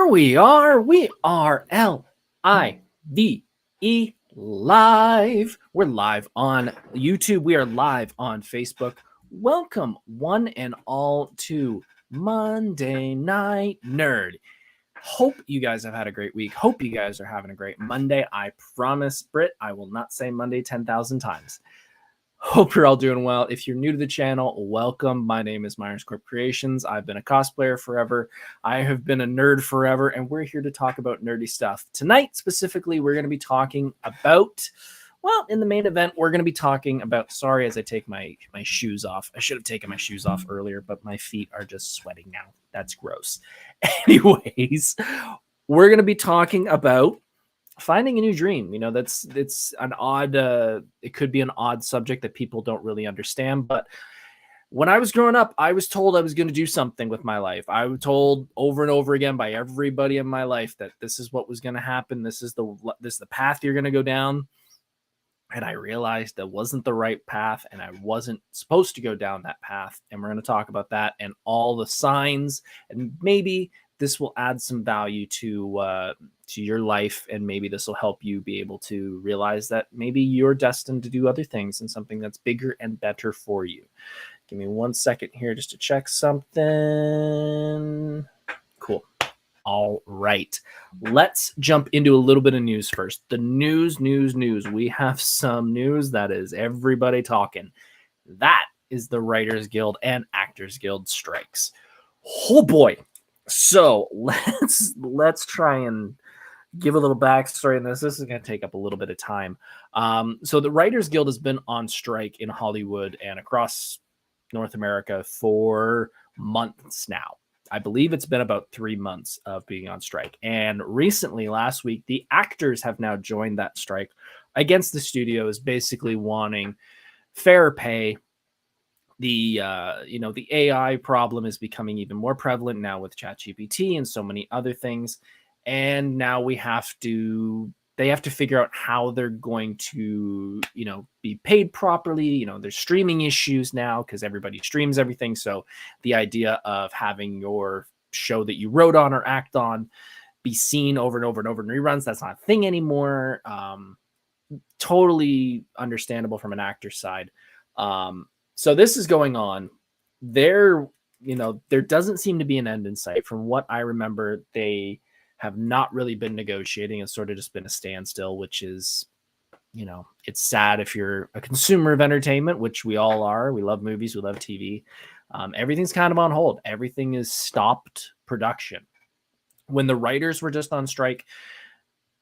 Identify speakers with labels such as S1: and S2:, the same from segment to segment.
S1: We are LIVE live. We're live on YouTube. We are live on Facebook. Welcome, one and all, to Monday Night Nerd. Hope you guys have had a great week. Hope you guys are having a great Monday. I promise, Britt, I will not say Monday 10,000 times. Hope you're all doing well. If you're new to the channel, welcome. My name is Myers Corp Creations. I've been a cosplayer forever. I have been a nerd forever, and we're here to talk about nerdy stuff. Tonight, specifically, we're going to be talking about, well, in the main event, we're going to be talking about, sorry as I take my shoes off. I should have taken my shoes off earlier, but my feet are just sweating now. That's gross. Anyways, we're going to be talking about finding a new dream. You know, it's an odd it could be an odd subject that people don't really understand, but when I was growing up, I was told I was going to do something with my life. I was told over and over again by everybody in my life that this is what was going to happen. This is the path you're going to go down. And I realized that wasn't the right path, and I wasn't supposed to go down that path. And we're going to talk about that and all the signs, and maybe this will add some value to your life, and maybe this will help you be able to realize that maybe you're destined to do other things and something that's bigger and better for you. Give me 1 second here just to check something. Cool. All right, let's jump into a little bit of news first. The news. We have some news that is everybody talking. That is the Writers Guild and Actors Guild strikes. Oh boy. So let's try and give a little backstory on this. This is going to take up a little bit of time. So the Writers Guild has been on strike in Hollywood and across North America for months now. I believe it's been about 3 months of being on strike. And recently, last week, the actors have now joined that strike against the studios, basically wanting fair pay. The AI problem is becoming even more prevalent now with ChatGPT and so many other things. And now they have to figure out how they're going to, be paid properly. There's streaming issues now because everybody streams everything. So the idea of having your show that you wrote on or act on be seen over and over and over in reruns, that's not a thing anymore. Totally understandable from an actor's side. So this is going on. There doesn't seem to be an end in sight. From what I remember, they have not really been negotiating. It's sort of just been a standstill, which is, it's sad if you're a consumer of entertainment, which we all are. We love movies, we love TV. Everything's kind of on hold. Everything is stopped production. When the writers were just on strike,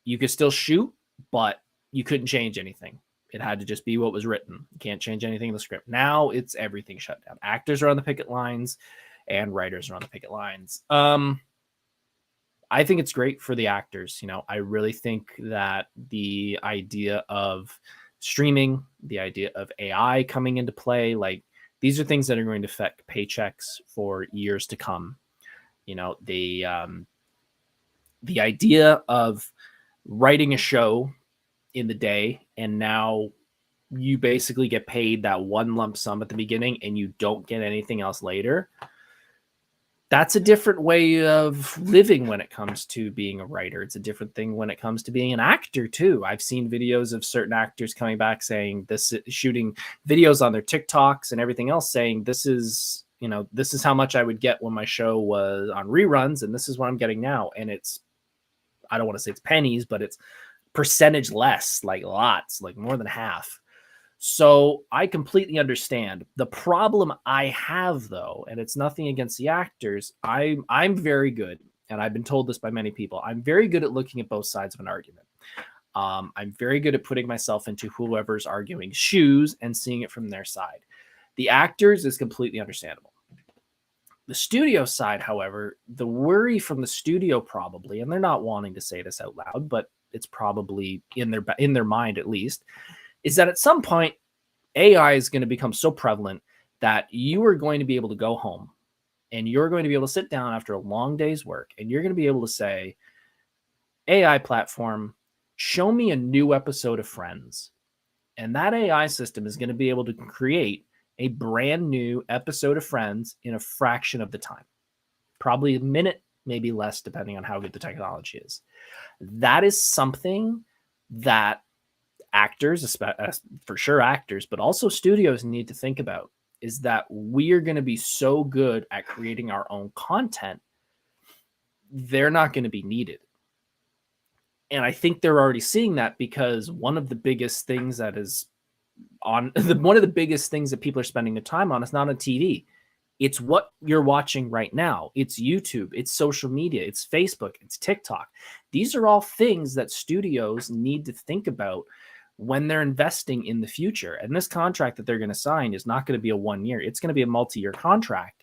S1: you could still shoot, but you couldn't change anything. It had to just be what was written. You can't change anything in the script. Now it's everything shut down. Actors are on the picket lines and writers are on the picket lines. I think it's great for the actors. I really think that the idea of streaming, the idea of AI coming into play, like these are things that are going to affect paychecks for years to come. The idea of writing a show in the day and now you basically get paid that one lump sum at the beginning and you don't get anything else later. That's a different way of living when it comes to being a writer. It's a different thing when it comes to being an actor too. I've seen videos of certain actors coming back saying shooting videos on their TikToks and everything else saying this is how much I would get when my show was on reruns and this is what I'm getting now. And it's, I don't want to say it's pennies, but it's percentage less, like lots, like more than half. So I completely understand. The problem I have, though, and it's nothing against the actors, I'm very good, and I've been told this by many people, I'm very good at looking at both sides of an argument. I'm very good at putting myself into whoever's arguing shoes and seeing it from their side. The actors is completely understandable. The studio side, however, the worry from the studio probably, and they're not wanting to say this out loud, but it's probably in their mind at least, is that at some point, AI is going to become so prevalent that you are going to be able to go home and you're going to be able to sit down after a long day's work and you're going to be able to say, AI platform, show me a new episode of Friends. And that AI system is going to be able to create a brand new episode of Friends in a fraction of the time. Probably a minute maybe less depending on how good the technology is. That is something that actors, for sure actors, but also studios need to think about, is that we are going to be so good at creating our own content, they're not going to be needed. And I think they're already seeing that, because one of the biggest things that is on one of the biggest things that people are spending their time on is not on TV. It's what you're watching right now. It's YouTube, it's social media, it's Facebook, it's TikTok. These are all things that studios need to think about when they're investing in the future. And this contract that they're going to sign is not going to be a 1 year. It's going to be a multi-year contract.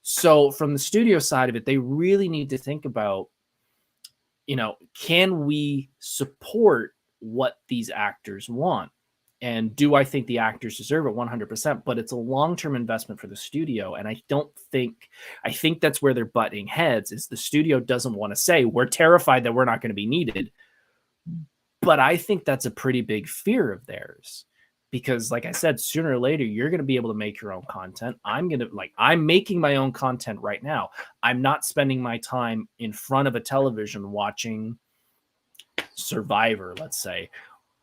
S1: So from the studio side of it, they really need to think about, can we support what these actors want? And do I think the actors deserve it? 100%, but it's a long-term investment for the studio. And I think that's where they're butting heads, is the studio doesn't want to say, we're terrified that we're not going to be needed. But I think that's a pretty big fear of theirs, because like I said, sooner or later, you're going to be able to make your own content. I'm making my own content right now. I'm not spending my time in front of a television watching Survivor, let's say,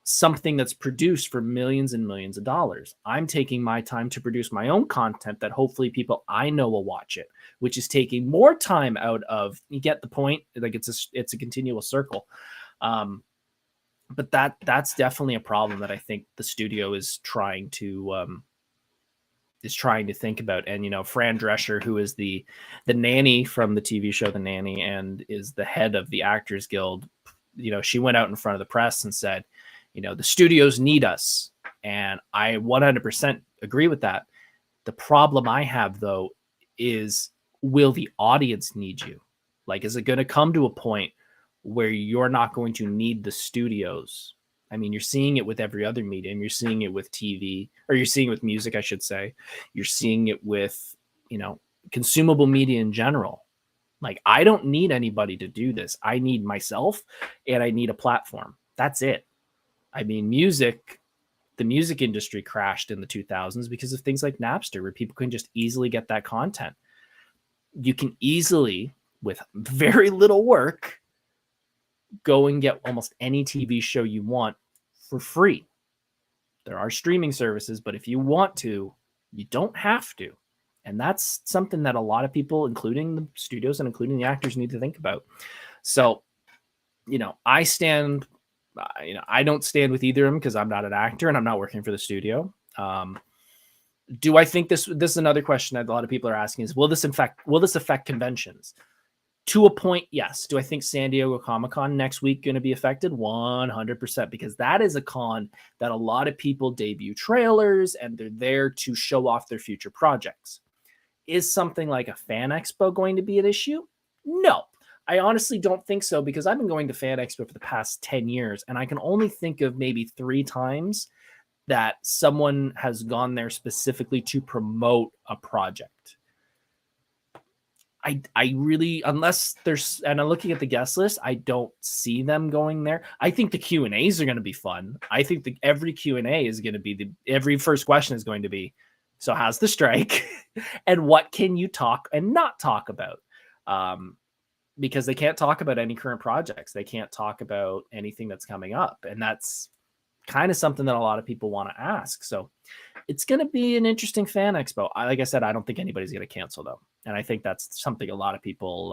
S1: something that's produced for millions and millions of dollars. I'm taking my time to produce my own content that hopefully people I know will watch it, which is taking more time out of, you get the point? Like it's a continual circle. But that's definitely a problem that I think the studio is trying to think about. And Fran Drescher, who is the nanny from the TV show The Nanny and is the head of the Actors Guild, she went out in front of the press and said, the studios need us. And I 100% agree with that. The problem I have, though, is, will the audience need you? Like, is it going to come to a point where you're not going to need the studios? I mean, you're seeing it with every other medium. You're seeing it with TV, or you're seeing it with music, I should say. You're seeing it with, consumable media in general. Like, I don't need anybody to do this. I need myself, and I need a platform. That's it. I mean, the music industry crashed in the 2000s because of things like Napster, where people can just easily get that content. You can easily, with very little work, go and get almost any TV show you want for free. There are streaming services, but if you want to, you don't have to. And that's something that a lot of people, including the studios and including the actors, need to think about. So, I don't stand with either of them, because I'm not an actor and I'm not working for the studio. Do I think this is another question that a lot of people are asking, is, will this affect conventions? To a point, yes. Do I think San Diego Comic-Con next week going to be affected? 100%, because that is a con that a lot of people debut trailers and they're there to show off their future projects. Is something like a fan expo going to be an issue? No, I honestly don't think so, because I've been going to fan expo for the past 10 years and I can only think of maybe 3 times that someone has gone there specifically to promote a project. I really, unless there's, and I'm looking at the guest list, I don't see them going there. I think the Q&As are going to be fun. I think every Q&A is going to be every first question is going to be, so how's the strike? And what can you talk and not talk about? Because they can't talk about any current projects. They can't talk about anything that's coming up. And that's kind of something that a lot of people want to ask. So it's going to be an interesting fan expo. Like I said, I don't think anybody's going to cancel, though. And I think that's something a lot of people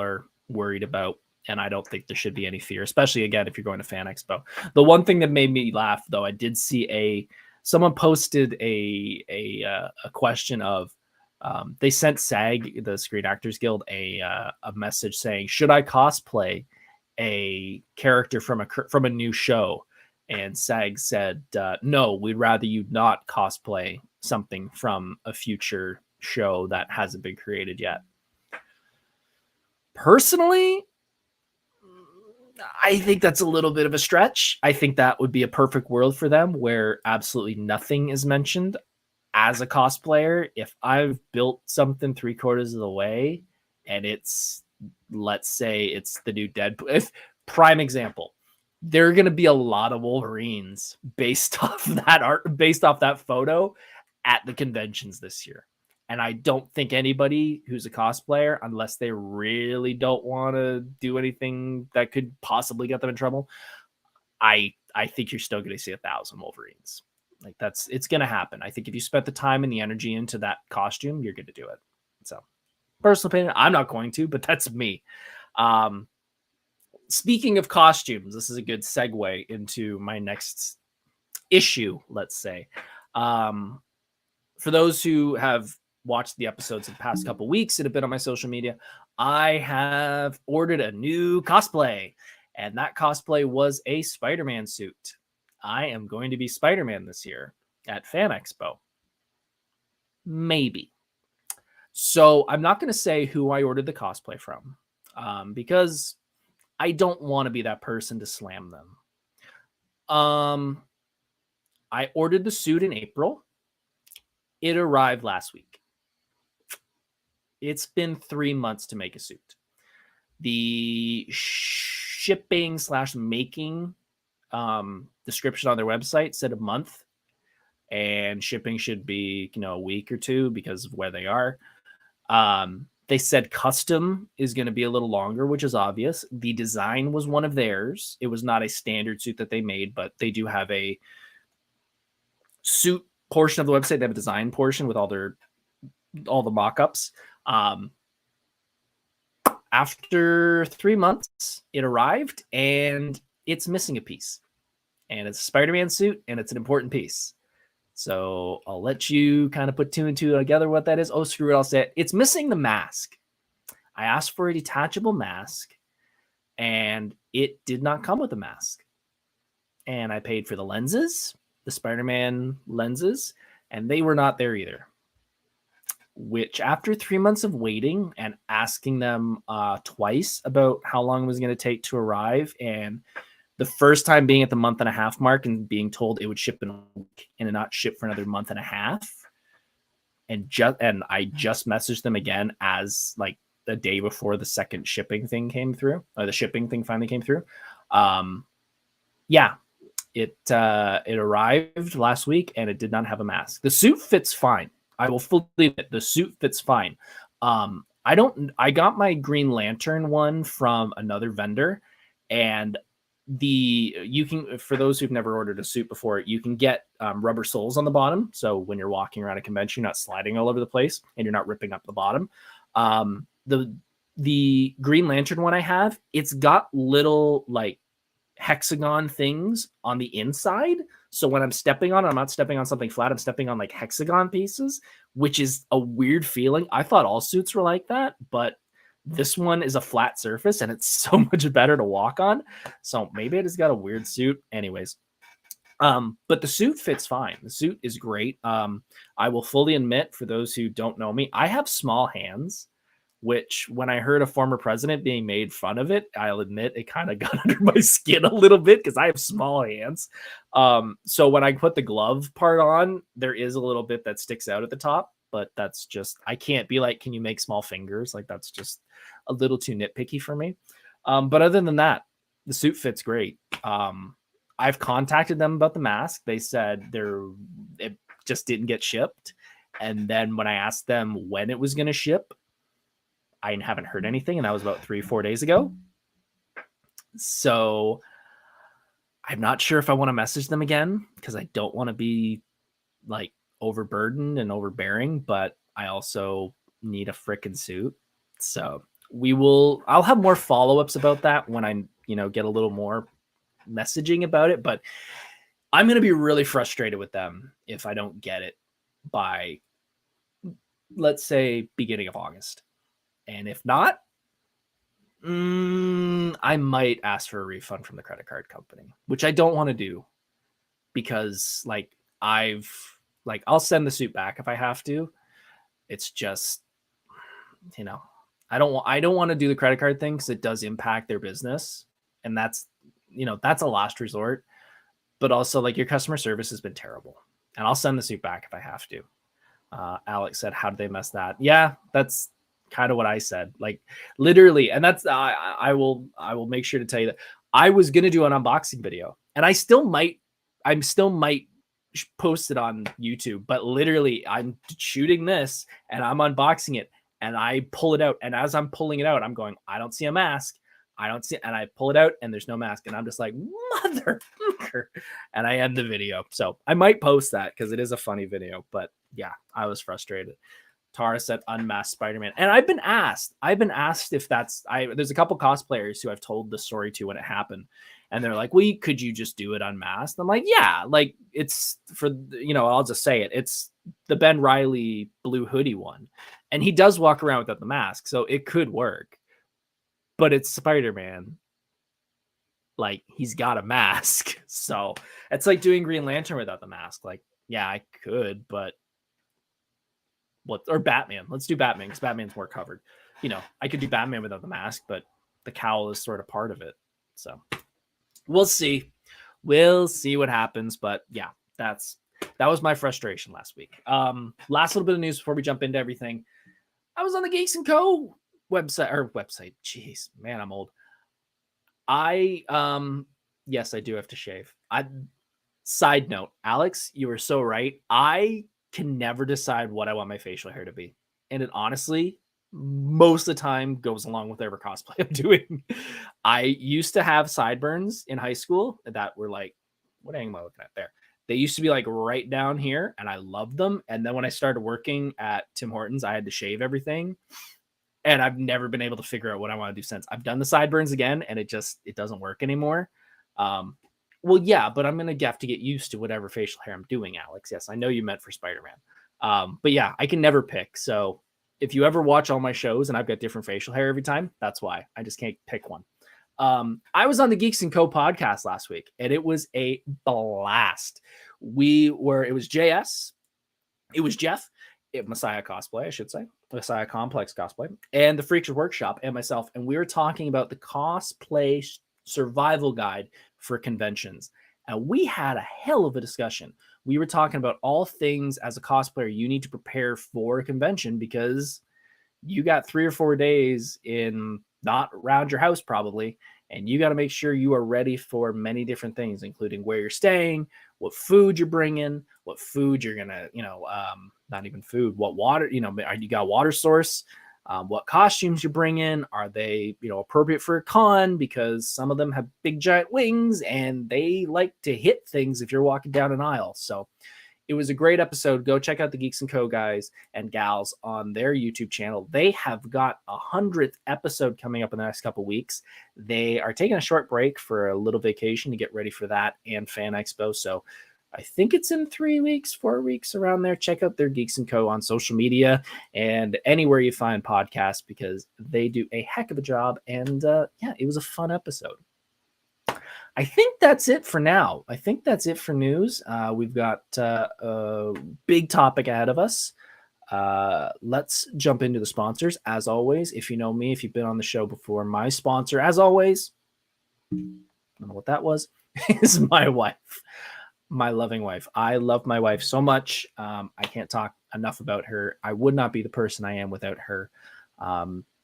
S1: are worried about. And I don't think there should be any fear, especially, again, if you're going to fan expo. The one thing that made me laugh, though, I did see someone posted a question of, they sent SAG, the Screen Actors Guild, a message saying, should I cosplay a character from a new show? And SAG said, no, we'd rather you not cosplay something from a future show that hasn't been created yet. Personally, I think that's a little bit of a stretch. I think that would be a perfect world for them where absolutely nothing is mentioned. As a cosplayer, if I've built something 3/4 of the way and it's, let's say it's the new Deadpool, if prime example, there are going to be a lot of Wolverines based off that art, based off that photo at the conventions this year. And I don't think anybody who's a cosplayer, unless they really don't want to do anything that could possibly get them in trouble, I think you're still going to see 1,000 Wolverines. Like it's going to happen. I think if you spent the time and the energy into that costume, you're going to do it. So, personal opinion, I'm not going to, but that's me. Speaking of costumes, this is a good segue into my next issue, let's say. For those who have watched the episodes in the past couple weeks and have been on my social media, I have ordered a new cosplay, and that cosplay was a Spider-Man suit. I am going to be Spider-Man this year at Fan Expo. Maybe. So I'm not going to say who I ordered the cosplay from, because I don't want to be that person to slam them. I ordered the suit in April. It arrived last week. It's been 3 months to make a suit. The shipping / making description on their website said a month, and shipping should be, a week or two because of where they are. They said custom is going to be a little longer, which is obvious. The design was one of theirs. It was not a standard suit that they made, but they do have a suit portion of the website. They have a design portion with all the mock-ups. After 3 months, it arrived and it's missing a piece. And it's a Spider-Man suit, and it's an important piece. So I'll let you kind of put two and two together what that is. Oh, screw it, I'll say it. It's missing the mask. I asked for a detachable mask, and it did not come with a mask. And I paid for the lenses, the Spider-Man lenses, and they were not there either. Which, after 3 months of waiting and asking them twice about how long it was going to take to arrive, and the first time being at the 1.5 month mark and being told it would ship in a week and not ship for another 1.5 months, and I just messaged them again as like the day before the second shipping thing came through, or the shipping thing finally came through. It arrived last week and it did not have a mask. The suit fits fine. I will fully admit the suit fits fine. I got my Green Lantern one from another vendor, and for those who've never ordered a suit before, you can get rubber soles on the bottom. So when you're walking around a convention, you're not sliding all over the place and you're not ripping up the bottom. The Green Lantern one I have, it's got little like hexagon things on the inside. So when I'm stepping on it, I'm not stepping on something flat. I'm stepping on like hexagon pieces, which is a weird feeling. I thought all suits were like that, but this one is a flat surface and it's so much better to walk on. So maybe I just got a weird suit. Anyways, but the suit fits fine. The suit is great. I will fully admit, for those who don't know me, I have small hands, which when I heard a former president being made fun of it, I'll admit it kind of got under my skin a little bit because I have small hands. So when I put the glove part on, there is a little bit that sticks out at the top, but that's just, I can't be like, can you make small fingers? Like that's just a little too nitpicky for me. But other than that, the suit fits great. I've contacted them about the mask. They said it just didn't get shipped. And then when I asked them when it was going to ship, I haven't heard anything, and that was about 3-4 days ago. So I'm not sure if I want to message them again because I don't want to be like overburdened and overbearing, but I also need a frickin' suit. So I'll have more follow-ups about that when I, get a little more messaging about it, but I'm going to be really frustrated with them if I don't get it by, let's say, beginning of August. And if not, I might ask for a refund from the credit card company, which I don't want to do because I'll send the suit back if I have to. It's just, I don't want to do the credit card thing because it does impact their business. And that's a last resort, but also like your customer service has been terrible, and I'll send the suit back if I have to. Alex said, how did they mess that? Yeah, that's kind of what I said, like literally. And that's, I will make sure to tell you that I was going to do an unboxing video, and I still might post it on YouTube, but literally I'm shooting this and I'm unboxing it and I pull it out. And as I'm pulling it out, I'm going, I don't see a mask. I don't see, and I pull it out and there's no mask. And I'm just like, motherfucker. And I end the video. So I might post that because it is a funny video. But yeah, I was frustrated. Tara said unmasked Spider-Man. And I've been asked if there's a couple cosplayers who I've told the story to when it happened. And they're like, could you just do it unmasked? I'm like, yeah, like it's for, I'll just say it. It's the Ben Reilly blue hoodie one. And he does walk around without the mask. So it could work. But it's Spider-Man. Like, he's got a mask. So it's like doing Green Lantern without the mask. Like, yeah, I could, but or Batman. Let's do Batman because Batman's more covered. I could do Batman without the mask, but the cowl is sort of part of it. So we'll see. We'll see what happens. But yeah, that was my frustration last week. Last little bit of news before we jump into everything. I was on the Geeks & Co. website. Jeez, man, I'm old. Yes, I do have to shave. Side note, Alex, you were so right. I can never decide what I want my facial hair to be. And it honestly, most of the time goes along with whatever cosplay I'm doing. I used to have sideburns in high school that were like, what angle am I looking at there? They used to be like right down here and I loved them. And then when I started working at Tim Hortons, I had to shave everything. And I've never been able to figure out what I want to do since. I've done the sideburns again and it doesn't work anymore. Well, yeah, but I'm going to have to get used to whatever facial hair I'm doing, Alex. Yes, I know you meant for Spider-Man. But yeah, I can never pick. So if you ever watch all my shows and I've got different facial hair every time, that's why. I just can't pick one. I was on the Geeks & Co. podcast last week, and it was a blast. It was JS, it was Jeff, Messiah Cosplay, I should say, Messiah Complex Cosplay, and the Freaks Workshop, and myself, and we were talking about the cosplay survival guide for conventions. And we had a hell of a discussion. We were talking about all things as a cosplayer you need to prepare for a convention because you got 3 or 4 days not around your house probably, and you got to make sure you are ready for many different things, including where you're staying, what food you're bringing, what food you're gonna, not even food, what water, you got a water source, what costumes you bring in. Are they, appropriate for a con? Because some of them have big giant wings and they like to hit things if you're walking down an aisle. So it was a great episode. Go check out the Geeks & Co. guys and gals on their YouTube channel. They have got 100th episode coming up in the next couple weeks. They are taking a short break for a little vacation to get ready for that and Fan Expo. So I think it's in 3 weeks, 4 weeks around there. Check out their Geeks & Co. on social media and anywhere you find podcasts because they do a heck of a job. And yeah, it was a fun episode. I think that's it for now. I think that's it for news. We've got a big topic ahead of us. Let's jump into the sponsors. As always, if you know me, if you've been on the show before, my sponsor, as always, I don't know what that was, is my wife. My loving wife. I love my wife so much. I can't talk enough about her. I would not be the person I am without her.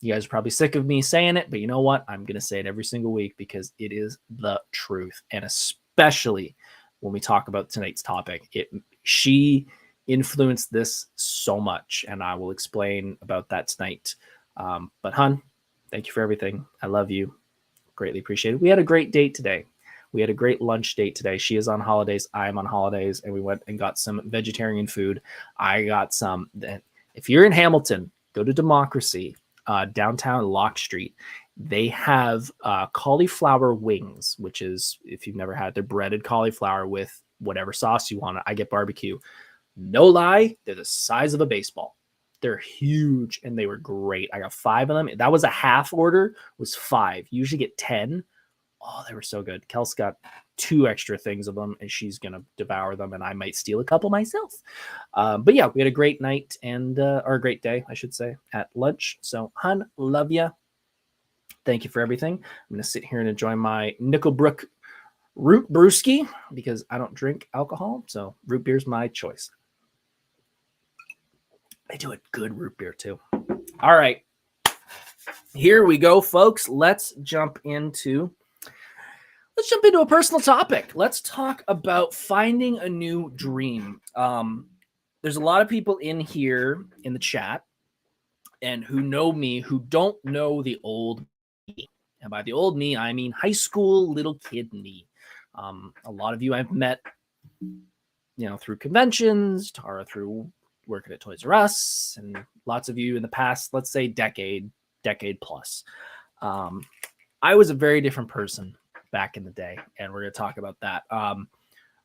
S1: You guys are probably sick of me saying it, but you know what? I'm going to say it every single week because it is the truth. And especially when we talk about tonight's topic, she influenced this so much. And I will explain about that tonight. But hun, thank you for everything. I love you. Greatly appreciate it. We had a great date today. We had a great lunch date today. She is on holidays. I'm on holidays. And we went and got some vegetarian food. I got some. If you're in Hamilton, go to Democracy, downtown Locke Street. They have cauliflower wings, which is, if you've never had, they're breaded cauliflower with whatever sauce you want. I get barbecue. No lie, they're the size of a baseball. They're huge, and they were great. I got 5 of them. That was a half order, was 5. You usually get 10. Oh, they were so good. Kels got 2 extra things of them, and she's going to devour them, and I might steal a couple myself. But yeah, we had a great night or a great day, I should say, at lunch. So, hun, love ya. Thank you for everything. I'm going to sit here and enjoy my Nickelbrook root brewski because I don't drink alcohol, so root beer's my choice. They do a good root beer, too. All right. Here we go, folks. Let's jump into let's jump into a personal topic. Let's talk about finding a new dream. There's a lot of people in here in the chat and who know me who don't know the old me. And by the old me, I mean high school little kid me. A lot of you I've met, through conventions or through working at Toys R Us, and lots of you in the past, let's say decade plus. I was a very different person back in the day, and we're going to talk about that.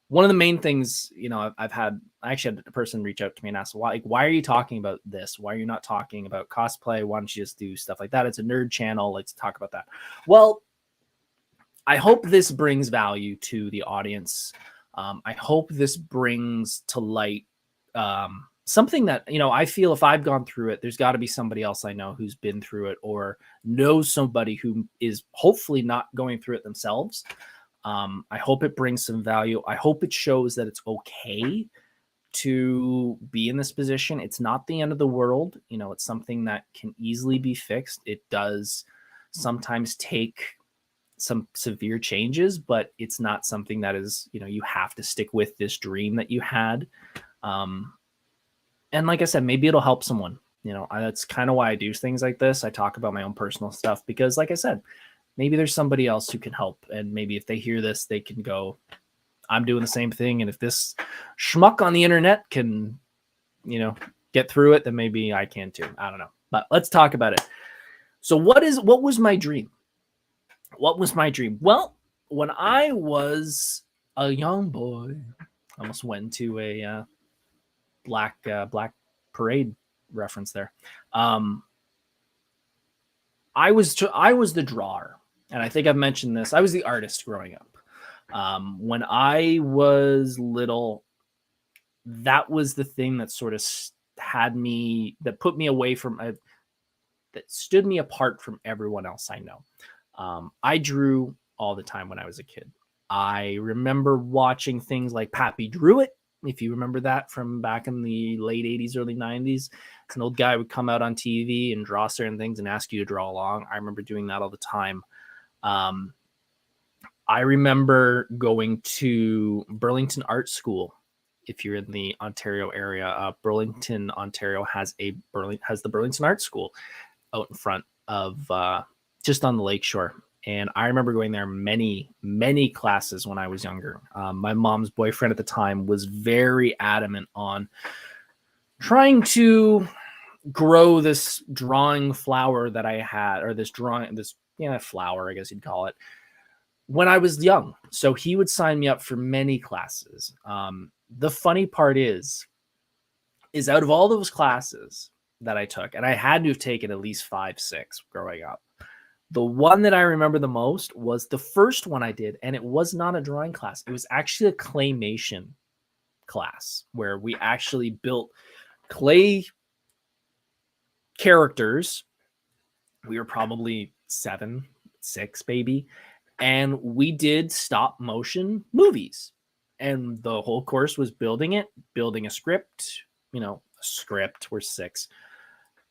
S1: One of the main things, I actually had a person reach out to me and ask, why are you talking about this? Why are you not talking about cosplay? Why don't you just do stuff like that? It's a nerd channel. Let's talk about that. Well, I hope this brings value to the audience. I hope this brings to light something that, I feel if I've gone through it, there's got to be somebody else I know who's been through it or knows somebody who is hopefully not going through it themselves. I hope it brings some value. I hope it shows that it's okay to be in this position. It's not the end of the world. It's something that can easily be fixed. It does sometimes take some severe changes, but it's not something that is, you have to stick with this dream that you had. And like I said, maybe it'll help someone. That's kind of why I do things like this. I talk about my own personal stuff because, like I said, maybe there's somebody else who can help. And maybe if they hear this, they can go, I'm doing the same thing. And if this schmuck on the internet can, get through it, then maybe I can too. I don't know. But let's talk about it. So what was my dream? What was my dream? Well, when I was a young boy, I almost went to a black parade reference there. I was the drawer, and I think I've mentioned this. I was the artist growing up. When I was little, that was the thing that sort of that put me away from, that stood me apart from everyone else I know. I drew all the time when I was a kid. I remember watching things like Pappy Drew It, if you remember that from back in the late 80s, early 90s. It's an old guy who would come out on TV and draw certain things and ask you to draw along. I remember doing that all the time. I remember going to Burlington Art School. If you're in the Ontario area, Burlington, Ontario has the Burlington Art School out in front of just on the lakeshore. And I remember going there many, many classes when I was younger. My mom's boyfriend at the time was very adamant on trying to grow this drawing flower that I had, or this flower, I guess you'd call it, when I was young. So he would sign me up for many classes. The funny part is out of all those classes that I took, and I had to have taken at least 5, 6 growing up, the one that I remember the most was the first one I did, and it was not a drawing class. It was actually a claymation class where we actually built clay characters. We were probably 7, 6 maybe, and we did stop motion movies. And the whole course was building a script, we're 6.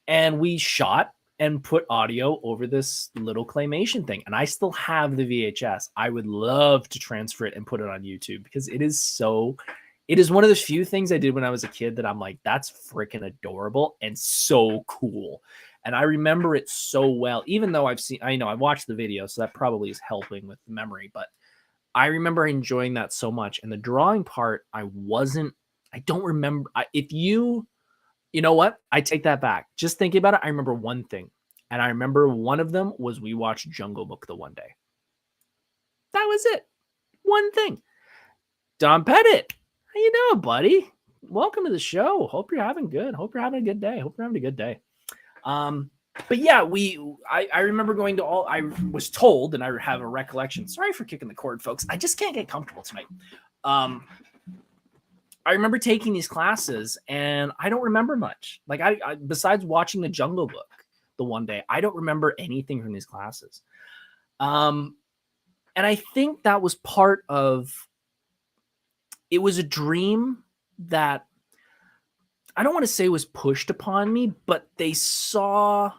S1: And we shot and put audio over this little claymation thing. And I still have the VHS. I would love to transfer it and put it on YouTube because it is one of those few things I did when I was a kid that I'm like, that's freaking adorable and so cool. And I remember it so well, even though I've watched the video, so that probably is helping with the memory, but I remember enjoying that so much. And the drawing part, I don't remember. You know what? I take that back. Just thinking about it, I remember one thing. And I remember one of them was we watched Jungle Book the one day. That was it. One thing. Don Pettit. How you doing, buddy? Welcome to the show. Hope you're having a good day. But yeah, I remember going to I was told, and I have a recollection. Sorry for kicking the cord, folks. I just can't get comfortable tonight. I remember taking these classes, and I don't remember much. Like I besides watching the Jungle Book the one day, I don't remember anything from these classes. And I think that was part of. It was a dream that I don't want to say was pushed upon me, but they saw.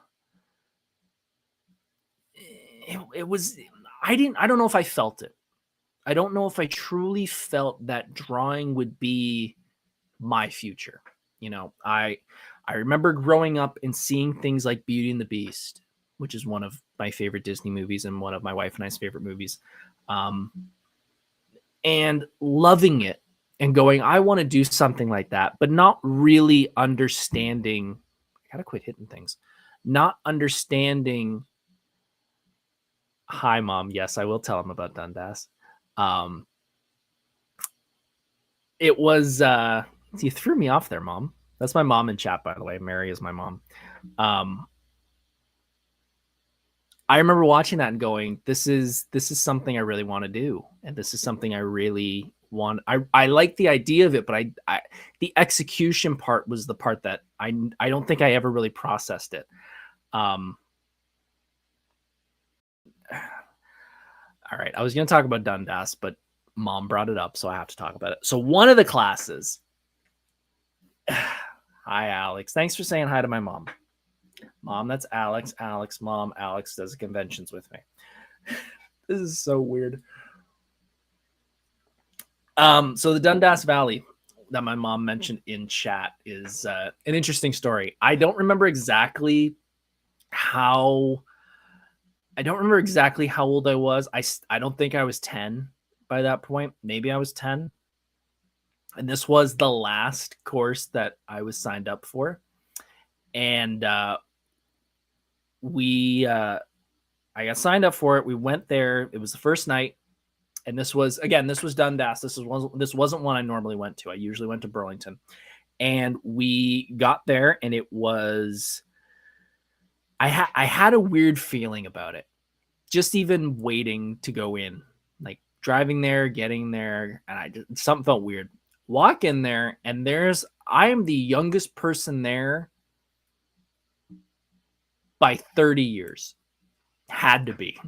S1: It was. I don't know if I felt it. I don't know if I truly felt that drawing would be my future. You know, I remember growing up and seeing things like Beauty and the Beast, which is one of my favorite Disney movies and one of my wife and I's favorite movies, and loving it and going, I want to do something like that, but not really understanding. I gotta quit hitting things. Not understanding. Hi, mom. Yes, I will tell him about Dundas. Um, it was you threw me off there, mom. That's my mom in chat, by the way. Mary is my mom. I remember watching that and going, this is something I really want to do, and this is something I really want. I like the idea of it, but I the execution part was the part that I don't think I ever really processed it. All right, I was going to talk about Dundas, but mom brought it up, so I have to talk about it. So one of the classes. Hi, Alex. Thanks for saying hi to my mom. Mom, that's Alex. Alex, mom. Alex does conventions with me. This is so weird. So the Dundas Valley that my mom mentioned in chat is an interesting story. I don't remember exactly how old I was. I don't think I was 10 by that point. Maybe I was 10. And this was the last course that I was signed up for. And I got signed up for it. We went there. It was the first night. And this was Dundas. This wasn't one I normally went to. I usually went to Burlington. And we got there, and it was I had a weird feeling about it. Just even waiting to go in. Like driving there, getting there, and something felt weird. Walk in there, and I am the youngest person there by 30 years. Had to be.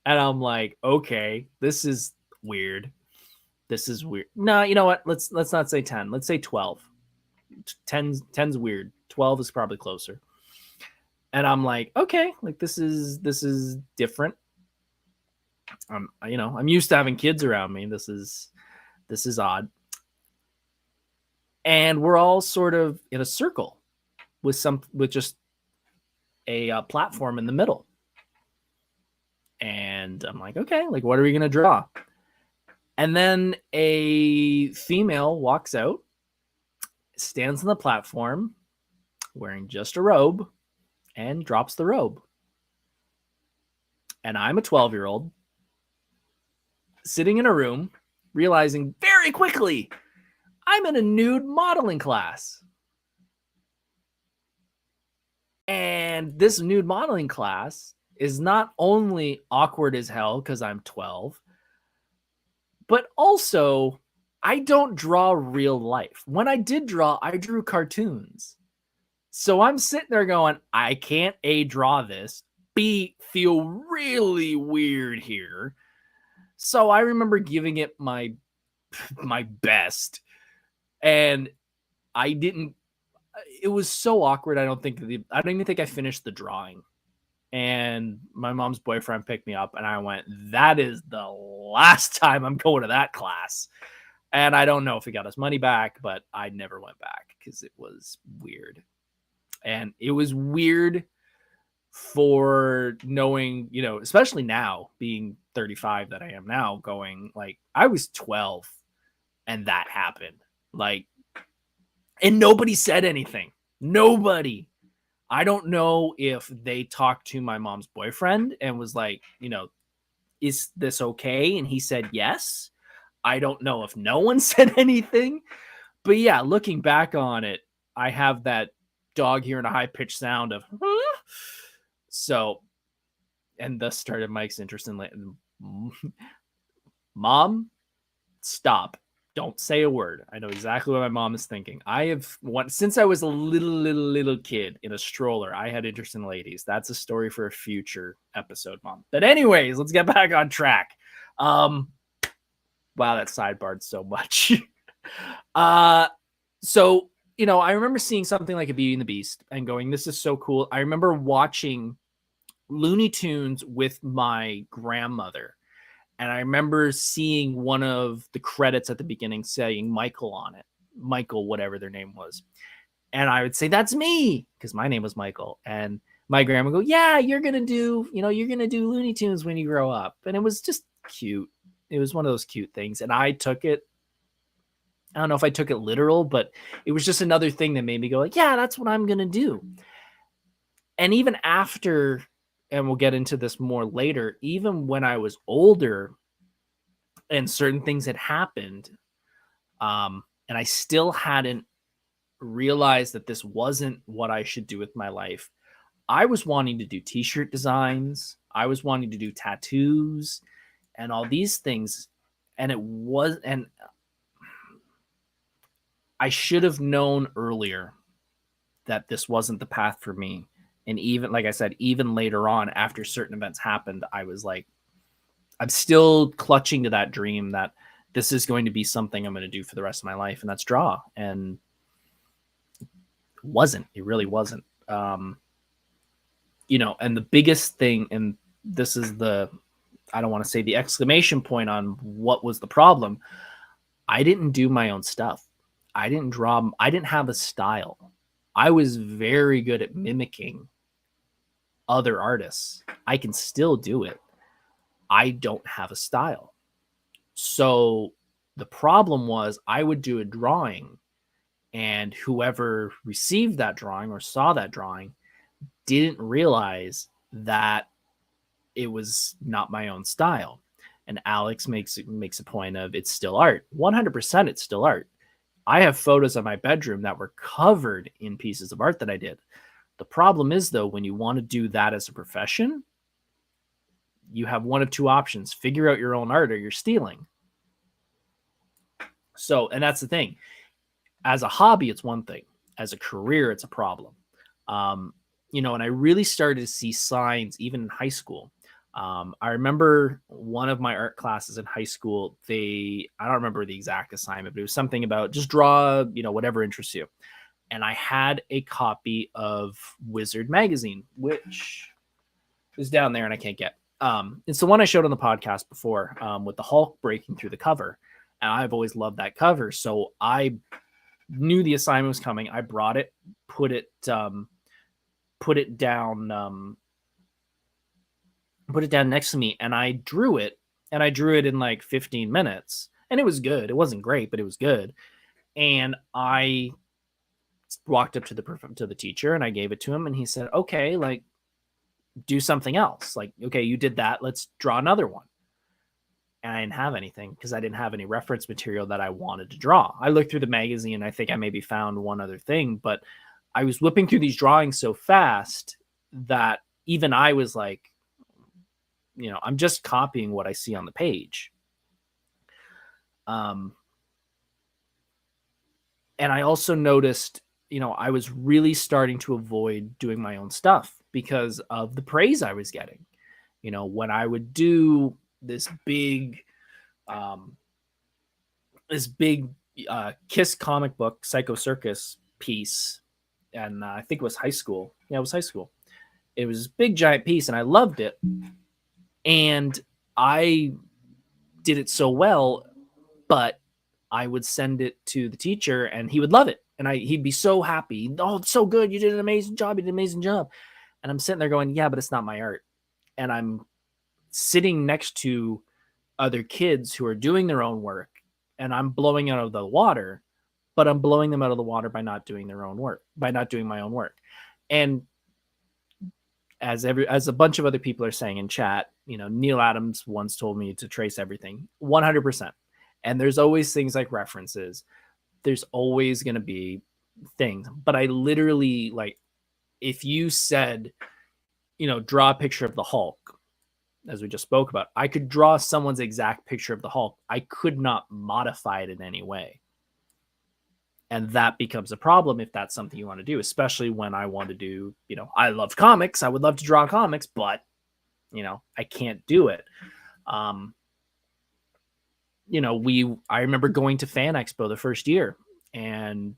S1: And I'm like, okay, this is weird. This is weird. No, you know what? Let's not say 10. Let's say 12. 10's weird. 12 is probably closer. And I'm like, okay, like this is different. I'm used to having kids around me. This is odd. And we're all sort of in a circle with just a platform in the middle. And I'm like, okay, like what are we going to draw? And then a female walks out, stands on the platform wearing just a robe, and drops the robe. And I'm a 12-year-old sitting in a room, realizing very quickly I'm in a nude modeling class. And this nude modeling class is not only awkward as hell because I'm 12, but also I don't draw real life. When I did draw, I drew cartoons. So I'm sitting there going, I can't A, draw this, B, feel really weird here. So I remember giving it my best, and it was so awkward. I don't even think I finished the drawing. And my mom's boyfriend picked me up, and I went, that is the last time I'm going to that class. And I don't know if he got his money back, but I never went back because it was weird. And it was weird for knowing, especially now being 35 that I am now, going like, I was 12 and that happened. Like, and nobody said anything. Nobody. I don't know if they talked to my mom's boyfriend and was like, is this okay? And he said yes. I don't know if no one said anything. But yeah, looking back on it, I have that dog hearing a high-pitched sound of, huh? So, and thus started Mike's interest in Mom, stop. Don't say a word. I know exactly what my mom is thinking. Since I was a little kid in a stroller, I had interest in ladies. That's a story for a future episode, Mom. But anyways, let's get back on track. Wow, that sidebarred so much. So, I remember seeing something like a Beauty and the Beast and going, this is so cool. I remember watching Looney Tunes with my grandmother. And I remember seeing one of the credits at the beginning saying Michael on it, Michael, whatever their name was. And I would say, that's me, because my name was Michael. And my grandma would go, yeah, you're going to do Looney Tunes when you grow up. And it was just cute. It was one of those cute things. And I took it, I don't know if I took it literal, but it was just another thing that made me go like, yeah, that's what I'm going to do. And even after, and we'll get into this more later, even when I was older and certain things had happened, and I still hadn't realized that this wasn't what I should do with my life, I was wanting to do t-shirt designs. I was wanting to do tattoos and all these things. And I should have known earlier that this wasn't the path for me. And even, like I said, even later on, after certain events happened, I was like, I'm still clutching to that dream that this is going to be something I'm going to do for the rest of my life. And that's draw. And it really wasn't. And the biggest thing, and this is I don't want to say the exclamation point on what was the problem. I didn't do my own stuff. I didn't draw. I didn't have a style. I was very good at mimicking other artists. I can still do it. I don't have a style. So the problem was I would do a drawing, and whoever received that drawing or saw that drawing didn't realize that it was not my own style. And Alex makes a point of, it's still art. 100% it's still art. I have photos of my bedroom that were covered in pieces of art that I did. The problem is, though, when you want to do that as a profession, you have one of two options: figure out your own art or you're stealing. So, and that's the thing. As a hobby, it's one thing. As a career, it's a problem. And I really started to see signs even in high school. I remember one of my art classes in high school, I don't remember the exact assignment, but it was something about just draw, whatever interests you. And I had a copy of Wizard magazine, which is down there and I can't get. It's the one I showed on the podcast before, with the Hulk breaking through the cover. And I've always loved that cover. So I knew the assignment was coming. I brought it, put it down next to me, and I drew it. And I drew it in like 15 minutes. And it was good. It wasn't great, but it was good. And I walked up to the teacher and I gave it to him, and he said, okay, like, do something else. Like, okay, you did that. Let's draw another one. And I didn't have anything because I didn't have any reference material that I wanted to draw. I looked through the magazine and I think I maybe found one other thing, but I was whipping through these drawings so fast that even I was like, I'm just copying what I see on the page. And I also noticed, I was really starting to avoid doing my own stuff because of the praise I was getting. When I would do this big Kiss comic book Psycho Circus piece, and I think it was high school. Yeah, it was high school. It was a big giant piece, and I loved it. And I did it so well, but I would send it to the teacher, and he would love it, and he'd be so happy. Oh, it's so good! You did an amazing job. You did an amazing job. And I'm sitting there going, yeah, but it's not my art. And I'm sitting next to other kids who are doing their own work, and I'm blowing out of the water, but I'm blowing them out of the water by not doing their own work, by not doing my own work. And as a bunch of other people are saying in chat, Neil Adams once told me to trace everything 100%. And there's always things like references. There's always going to be things, but I literally, like, if you said, draw a picture of the Hulk, as we just spoke about, I could draw someone's exact picture of the Hulk. I could not modify it in any way. And that becomes a problem if that's something you want to do, especially when I want to do, I love comics. I would love to draw comics, but, I can't do it. I remember going to Fan Expo the first year, and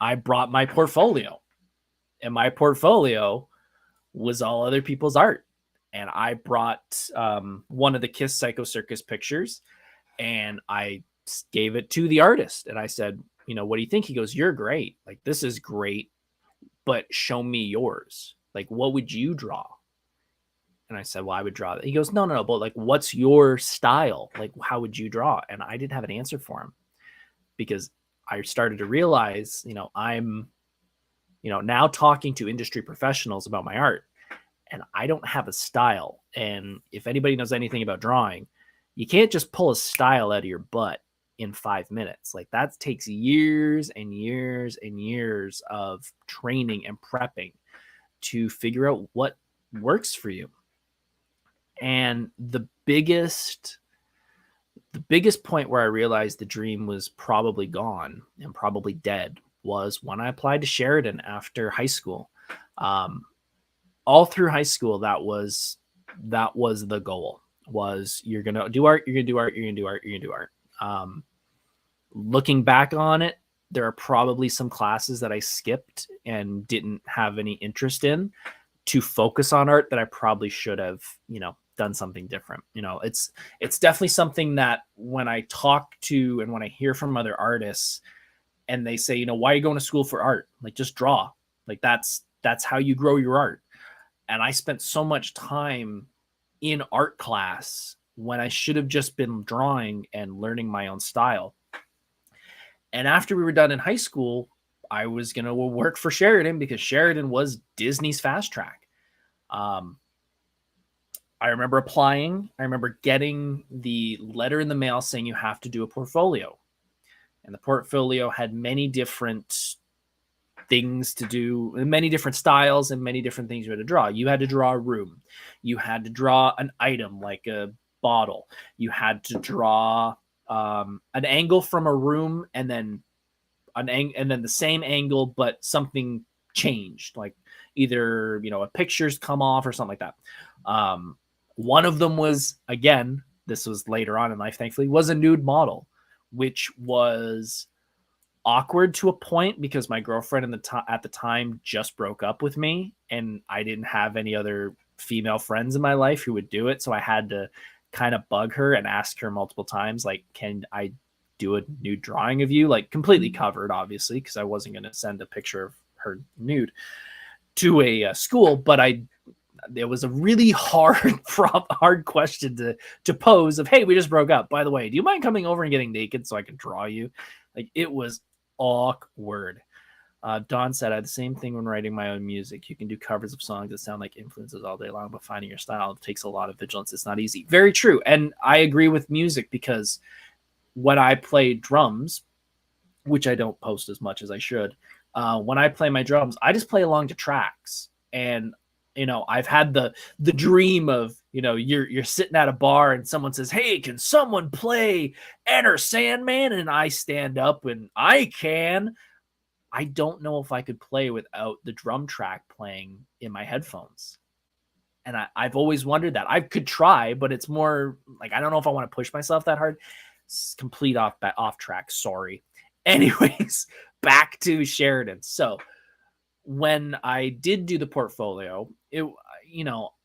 S1: I brought my portfolio, and my portfolio was all other people's art. and I brought one of the Kiss Psycho Circus pictures, and I gave it to the artist, and I said, what do you think? He goes, "You're great. Like, this is great, but show me yours. Like, what would you draw?" And I said, "Well, I would draw that." He goes, No, but like, what's your style? Like, how would you draw?" And I didn't have an answer for him, because I started to realize, I'm, now talking to industry professionals about my art, and I don't have a style. And if anybody knows anything about drawing, you can't just pull a style out of your butt in 5 minutes. Like, that takes years and years and years of training and prepping to figure out what works for you. And the biggest point where I realized the dream was probably gone and probably dead was when I applied to Sheridan after high school. All through high school, that was the goal. Was, you're gonna do art, you're gonna do art, you're gonna do art, you're gonna do art. Looking back on it, there are probably some classes that I skipped and didn't have any interest in to focus on art that I probably should have, done something different. It's definitely something that when I talk to and when I hear from other artists and they say, "Why are you going to school for art? Like, just draw. Like, that's how you grow your art." And I spent so much time in art class when I should have just been drawing and learning my own style. And after we were done in high school, I was going to work for Sheridan because Sheridan was Disney's fast track. I remember applying. I remember getting the letter in the mail saying you have to do a portfolio. And the portfolio had many different things to do, many different styles and many different things you had to draw. You had to draw a room. You had to draw an item like a bottle. You had to draw an angle from a room, and then the same angle, but something changed, like either, a picture's come off or something like that. One of them was, again, this was later on in life, thankfully, was a nude model, which was awkward to a point because my girlfriend at the time just broke up with me, and I didn't have any other female friends in my life who would do it. So I had to kind of bug her and ask her multiple times, like, "Can I do a nude drawing of you?" Like, completely covered, obviously, because I wasn't going to send a picture of her nude to a school. But it was a really hard question to pose of, "Hey, we just broke up. By the way, do you mind coming over and getting naked so I can draw you?" Like, it was awkward. Don said, "I had the same thing when writing my own music. You can do covers of songs that sound like influences all day long, but finding your style takes a lot of vigilance. It's not easy." Very true. And I agree with music, because when I play drums, which I don't post as much as I should, when I play my drums, I just play along to tracks. And I've had the dream of, you're sitting at a bar and someone says, "Hey, can someone play Enter Sandman?" And I stand up and I can. I don't know if I could play without the drum track playing in my headphones. And I've always wondered that. I could try, but it's more like, I don't know if I want to push myself that hard. It's complete off track. Sorry. Anyways, back to Sheridan. So when I did do the portfolio,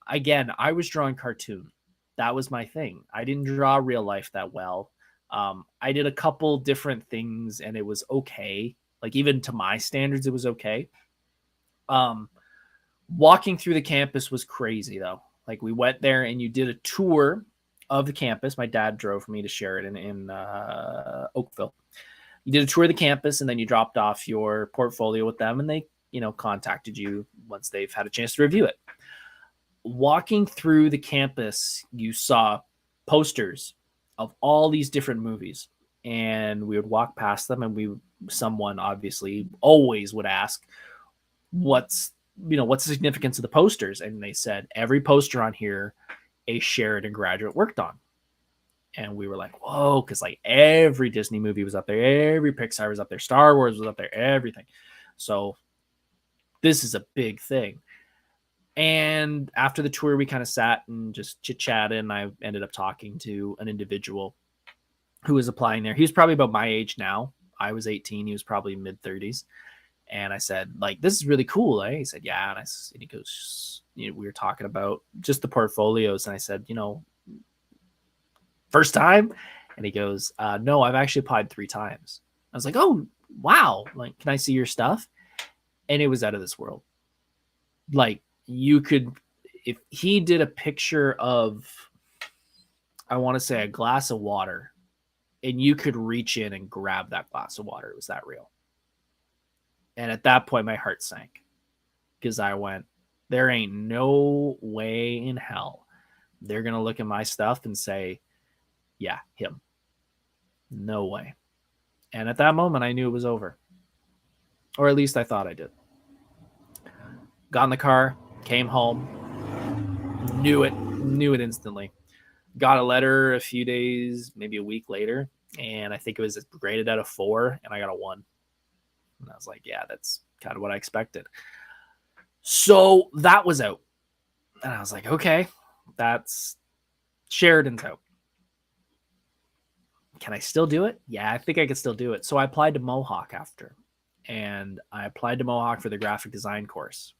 S1: again, I was drawing cartoon. That was my thing. I didn't draw real life that well. I did a couple different things and it was okay. Like, even to my standards, it was okay. Walking through the campus was crazy, though. Like, we went there and you did a tour of the campus. My dad drove me to Sheridan in Oakville. You did a tour of the campus, and then you dropped off your portfolio with them, and they, contacted you once they've had a chance to review it. Walking through the campus, you saw posters of all these different movies, and we would walk past them, and someone obviously always would ask, what's the significance of the posters? And they said, every poster on here, a Sheridan graduate worked on. And we were like, whoa, because like every Disney movie was up there, every Pixar was up there, Star Wars was up there, everything. So this is a big thing. And after the tour, we kind of sat and just chit-chatted, and I ended up talking to an individual who was applying there. He was probably about my age now. I was 18. He was probably mid-30s. And I said, like, this is really cool, eh? He said, yeah. And and he goes, we were talking about just the portfolios. And I said, first time? And he goes, no, I've actually applied 3 times. I was like, oh, wow. Like, can I see your stuff? And it was out of this world. Like, you could, if he did a picture of, I want to say, a glass of water, and you could reach in and grab that glass of water. It was that real. And at that point, my heart sank because I went, there ain't no way in hell they're going to look at my stuff and say, yeah, him. No way. And at that moment, I knew it was over. Or at least I thought I did. Got in the car, came home, knew it instantly. Got a letter a few days, maybe a week later, and I think it was graded out of 4, and I got a 1. And I was like, yeah, that's kind of what I expected. So that was out. And I was like, okay, that's Sheridan's out. Can I still do it? Yeah, I think I could still do it. So I applied to Mohawk after. And I applied to Mohawk for the graphic design course.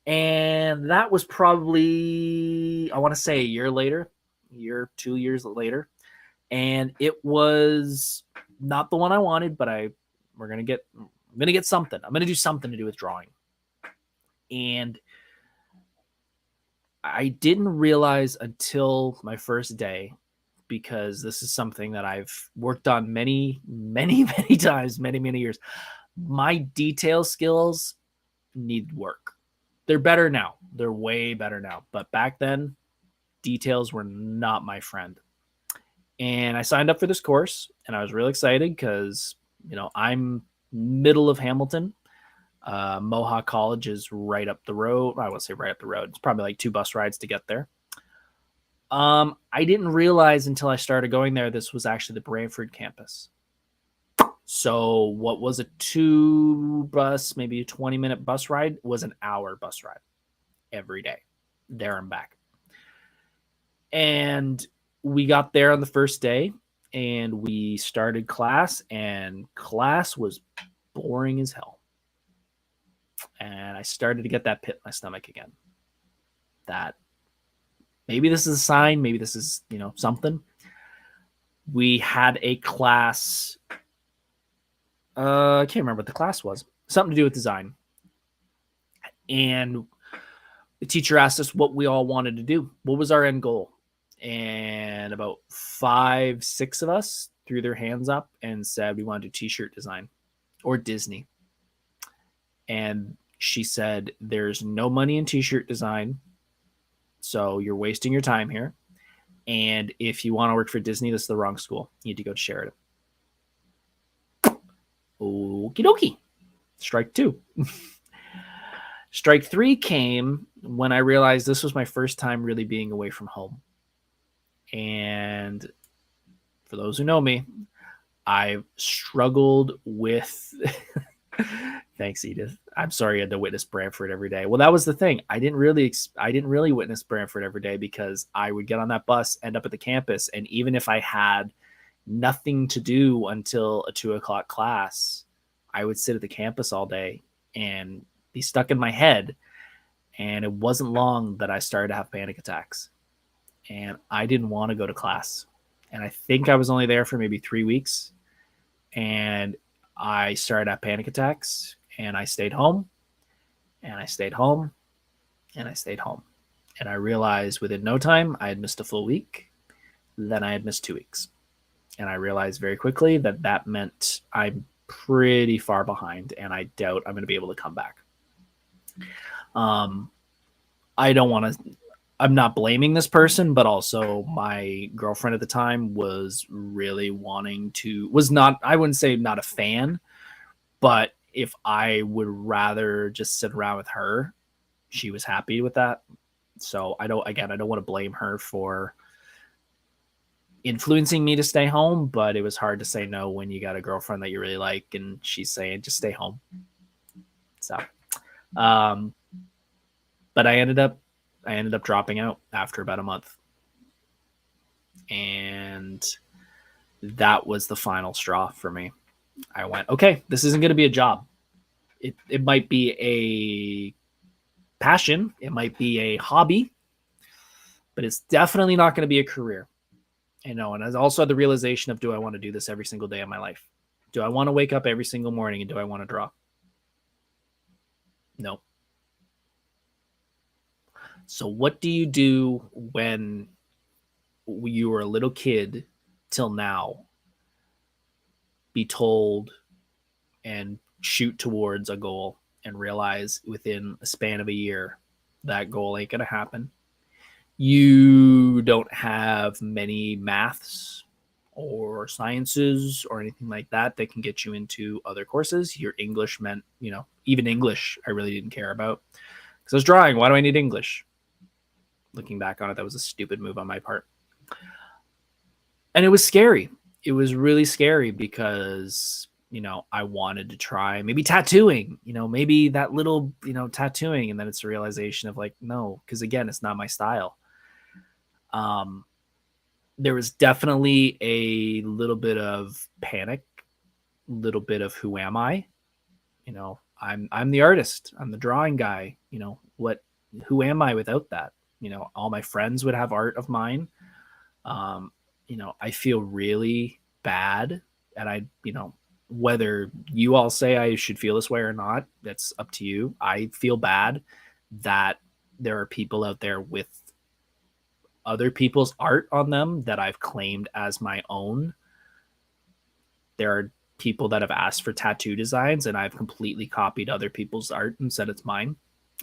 S1: And that was probably, I want to say, a year later, 2 years later. And it was not the one I wanted, but I'm going to get something. I'm going to do something to do with drawing. And I didn't realize until my first day, because this is something that I've worked on many, many, many times, many, many years. My detail skills need work. They're better now. They're way better now. But back then, details were not my friend. And I signed up for this course, and I was really excited because, I'm middle of Hamilton. Mohawk College is right up the road. I won't say right up the road. It's probably like 2 bus rides to get there. I didn't realize until I started going there, this was actually the Brantford campus. So what was a 2 bus, maybe a 20-minute bus ride, was an hour bus ride every day, there and back. And we got there on the first day, and we started class, and class was boring as hell. And I started to get that pit in my stomach again. That maybe this is a sign, maybe this is, something. We had a class, I can't remember what the class was. Something to do with design. And the teacher asked us what we all wanted to do. What was our end goal? And about 5, 6 of us threw their hands up and said we wanted to do t-shirt design or Disney. And she said, there's no money in t-shirt design, so you're wasting your time here. And if you want to work for Disney, this is the wrong school. You need to go to Sheridan. Okie dokie. Strike 2. Strike 3 came when I realized this was my first time really being away from home. And for those who know me, I've struggled with... Thanks, Edith. I'm sorry you had to witness Brantford every day. Well, that was the thing. I didn't really witness Brantford every day because I would get on that bus, end up at the campus, and even if I had nothing to do until a 2:00 class, I would sit at the campus all day and be stuck in my head. And it wasn't long that I started to have panic attacks. And I didn't want to go to class. And I think I was only there for maybe 3 weeks. And I started to have panic attacks. And I stayed home. And I stayed home. And I stayed home. And I realized within no time I had missed a full week. Then I had missed 2 weeks. And I realized very quickly that that meant I'm pretty far behind. And I doubt I'm going to be able to come back. I don't want to... I'm not blaming this person, but also my girlfriend at the time was really wanting to... was not... I wouldn't say not a fan, but if I would rather just sit around with her, she was happy with that. So I don't want to blame her for influencing me to stay home, but it was hard to say no when you got a girlfriend that you really like and she's saying just stay home. So but I ended up dropping out after about a month. And that was the final straw for me. I went, okay, this isn't going to be a job. It might be a passion, it might be a hobby, but it's definitely not going to be a career. And I also had the realization of, do I want to do this every single day of my life? Do I want to wake up every single morning and do I want to draw? No. So what do you do when you were a little kid till now, be told and shoot towards a goal and realize within a span of a year that goal ain't going to happen? You don't have many maths or sciences or anything like that that can get you into other courses. Your English meant, even English I really didn't care about because I was drawing. Why do I need English? Looking back on it, that was a stupid move on my part. And it was scary. It was really scary because, I wanted to try maybe tattooing, maybe that little, tattooing. And then it's a realization of like, no, because again, it's not my style. There was definitely a little bit of panic, a little bit of who am I? I'm the artist. I'm the drawing guy. Who am I without that? All my friends would have art of mine. I feel really bad, and whether you all say I should feel this way or not, that's up to you. I feel bad that there are people out there with other people's art on them that I've claimed as my own. There are people that have asked for tattoo designs and I've completely copied other people's art and said it's mine,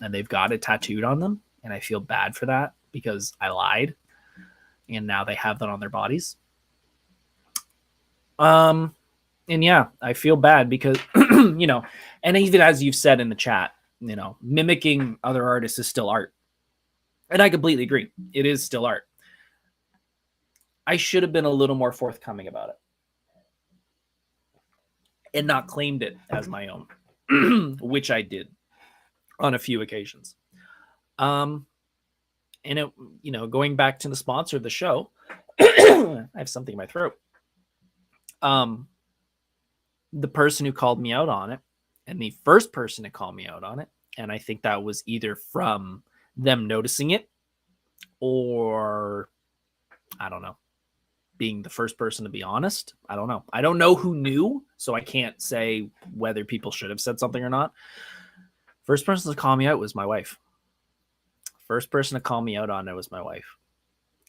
S1: and they've got it tattooed on them. And I feel bad for that because I lied and now they have that on their bodies. And yeah, I feel bad because, and even as you've said in the chat, mimicking other artists is still art. And I completely agree. It is still art. I should have been a little more forthcoming about it and not claimed it as my own, which I did on a few occasions. And it, going back to the sponsor of the show, I have something in my throat. The person who called me out on it, and the first person to call me out on it, and I think that was either from them noticing it or I don't know, being the first person to be honest. I don't know. I don't know who knew, so I can't say whether people should have said something or not. First person to call me out was my wife. First person to call me out on it was my wife.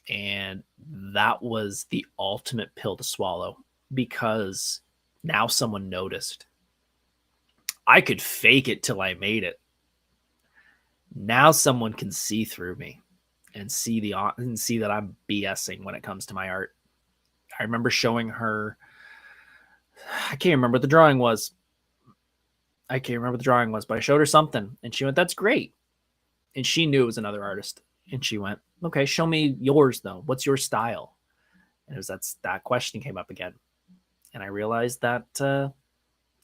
S1: And that was the ultimate pill to swallow because now someone noticed. I could fake it till I made it. Now someone can see through me and see that I'm BSing when it comes to my art. I remember showing her, I can't remember what the drawing was. But I showed her something and she went, "That's great." And she knew it was another artist. And she went, "Okay, show me yours though. What's your style?" And it was that question came up again. And I realized that I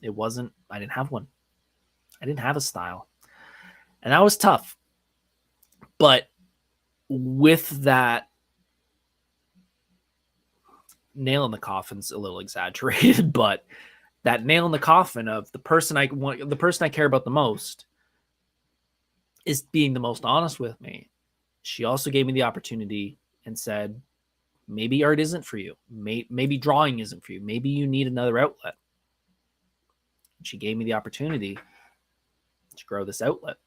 S1: didn't have one. I didn't have a style. And that was tough. But with that, nail in the coffin's a little exaggerated, but that nail in the coffin of the person I care about the most is being the most honest with me. She also gave me the opportunity and said, maybe art isn't for you. Maybe drawing isn't for you. Maybe you need another outlet. She gave me the opportunity to grow this outlet.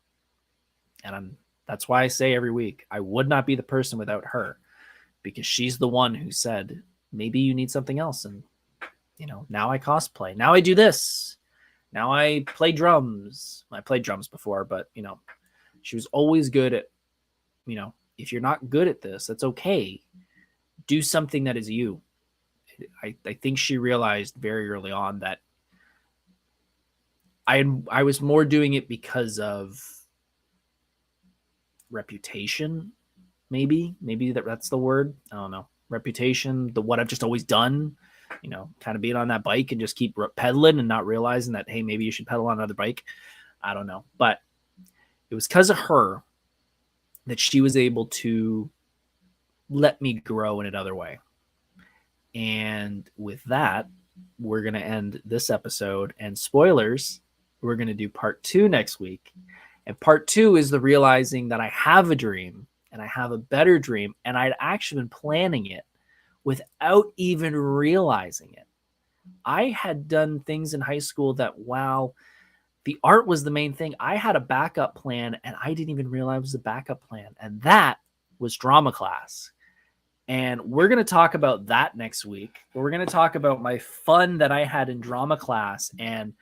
S1: And that's why I say every week, I would not be the person without her, because she's the one who said, maybe you need something else. And, now I cosplay. Now I do this. Now I play drums. I played drums before, but, she was always good at, if you're not good at this, that's okay. Do something that is you. I think she realized very early on that I was more doing it because of reputation, maybe that's the word. I don't know. Reputation, what I've just always done, kind of being on that bike and just keep pedaling and not realizing that, hey, maybe you should pedal on another bike. I don't know. But it was because of her that she was able to let me grow in another way. And with that, we're going to end this episode. And spoilers, we're going to do part 2 next week. And part 2 is the realizing that I have a dream and I have a better dream. And I'd actually been planning it without even realizing it. I had done things in high school that, wow, the art was the main thing. I had a backup plan and I didn't even realize it was a backup plan. And that was drama class. And we're going to talk about that next week. We're going to talk about my fun that I had in drama class and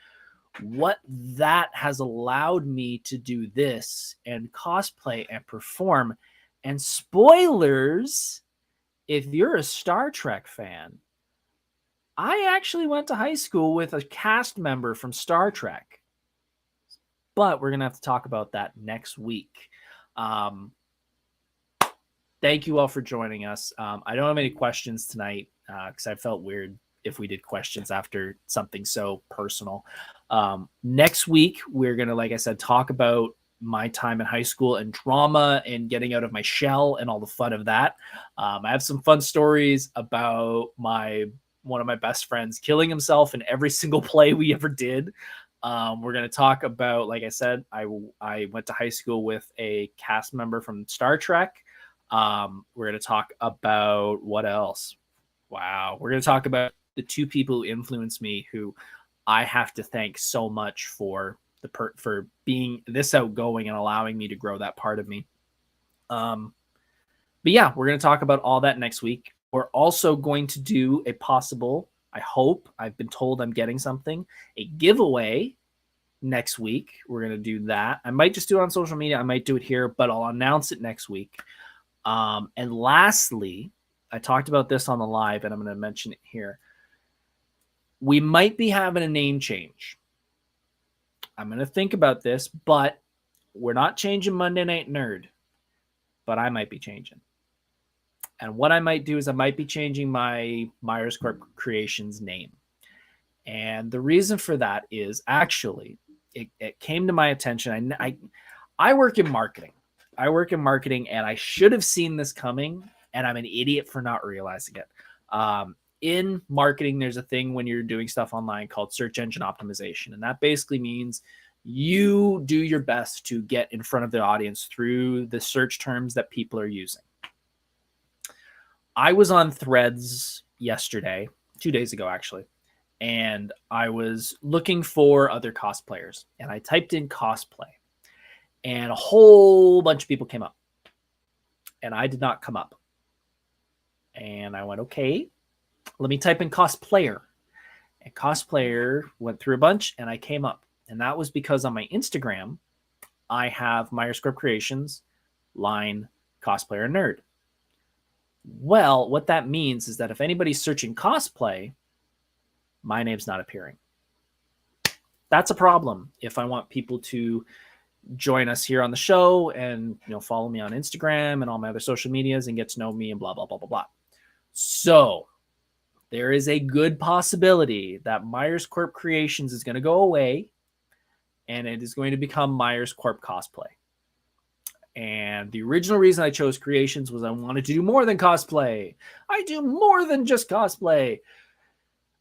S1: what that has allowed me to do this and cosplay and perform. And spoilers, if you're a Star Trek fan, I actually went to high school with a cast member from Star Trek. But we're going to have to talk about that next week. Thank you all for joining us. I don't have any questions tonight because I felt weird if we did questions after something so personal. Next week, we're going to, like I said, talk about my time in high school and drama and getting out of my shell and all the fun of that. I have some fun stories about one of my best friends killing himself in every single play we ever did. We're going to talk about, like I said, I went to high school with a cast member from Star Trek. We're going to talk about what else? Wow. We're going to talk about the 2 people who influenced me, who I have to thank so much for being this outgoing and allowing me to grow that part of me. But yeah, we're going to talk about all that next week. We're also going to do a possible, I hope, I've been told I'm getting something, a giveaway next week. We're going to do that. I might just do it on social media. I might do it here, but I'll announce it next week. And lastly, I talked about this on the live, and I'm going to mention it here. We might be having a name change. I'm going to think about this, but we're not changing Monday Night Nerd, but I might be changing. And what I might do is I might be changing my Myers Corp Creations name. And the reason for that is actually it came to my attention. I work in marketing. And I should have seen this coming, and I'm an idiot for not realizing it. In marketing, there's a thing when you're doing stuff online called search engine optimization. And that basically means you do your best to get in front of the audience through the search terms that people are using. I was on Threads yesterday, 2 days ago, actually, and I was looking for other cosplayers. And I typed in cosplay, and a whole bunch of people came up. And I did not come up. And I went, okay, let me type in cosplayer. And cosplayer went through a bunch, and I came up. And that was because on my Instagram, I have Myers Corp Creations, line cosplayer nerd. Well, what that means is that if anybody's searching cosplay, my name's not appearing. That's a problem if I want people to join us here on the show and follow me on Instagram and all my other social medias and get to know me and blah, blah, blah, blah, blah. So there is a good possibility that Myers Corp Creations is going to go away and it is going to become Myers Corp Cosplay. And the original reason I chose Creations was I wanted to do more than cosplay. I do more than just cosplay.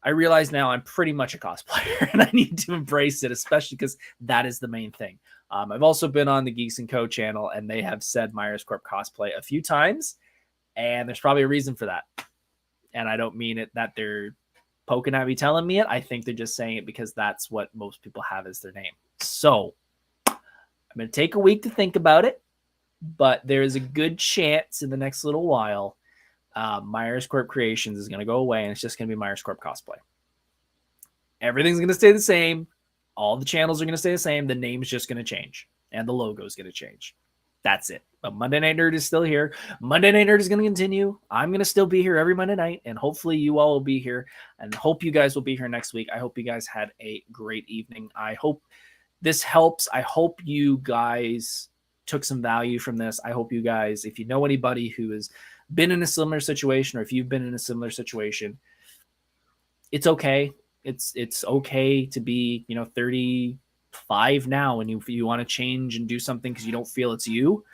S1: I realize now I'm pretty much a cosplayer and I need to embrace it, especially because that is the main thing. I've also been on the Geeks & Co channel, and they have said Myers Corp Cosplay a few times, and there's probably a reason for that. And I don't mean it that they're poking at me telling me it. I think they're just saying it because that's what most people have as their name. So I'm going to take a week to think about it, but there is a good chance in the next little while Myers Corp Creations is going to go away, and it's just going to be Myers Corp Cosplay. Everything's going to stay the same. All the channels are going to stay the same. The name's just going to change, and the logo is going to change. That's it. But Monday Night Nerd is still here. Monday Night Nerd is going to continue. I'm going to still be here every Monday night, and hopefully you all will be here, and hope you guys will be here next week. I hope you guys had a great evening. I hope this helps. I hope you guys took some value from this. I hope you guys, if you know anybody who has been in a similar situation, or if you've been in a similar situation, it's okay. It's okay to be, 35 now, and you want to change and do something because you don't feel it's you.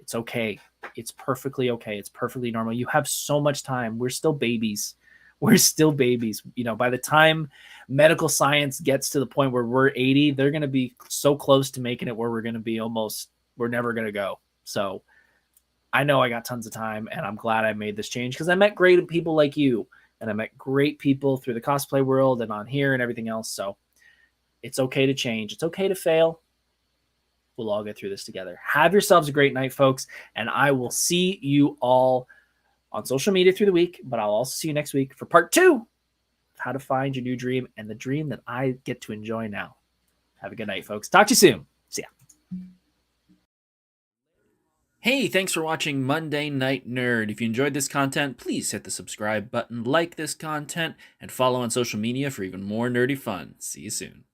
S1: It's okay. It's perfectly okay. It's perfectly normal. You have so much time. We're still babies. we're still babies. You know, by the time medical science gets to the point where we're 80, they're going to be so close to making it where we're going to be almost, we're never going to go. So I know I got tons of time, and I'm glad I made this change because I met great people like you, and I met great people through the cosplay world and on here and everything else. So it's okay to change. It's okay to fail. We'll all get through this together. Have yourselves a great night, folks, and I will see you all on social media through the week, but I'll also see you next week for part 2 of how to find your new dream and the dream that I get to enjoy now. Have a good night, folks. Talk to you soon. See ya. Hey, thanks for watching Monday Night Nerd. If you enjoyed this content, please hit the subscribe button, like this content, and follow on social media for even more nerdy fun. See you soon.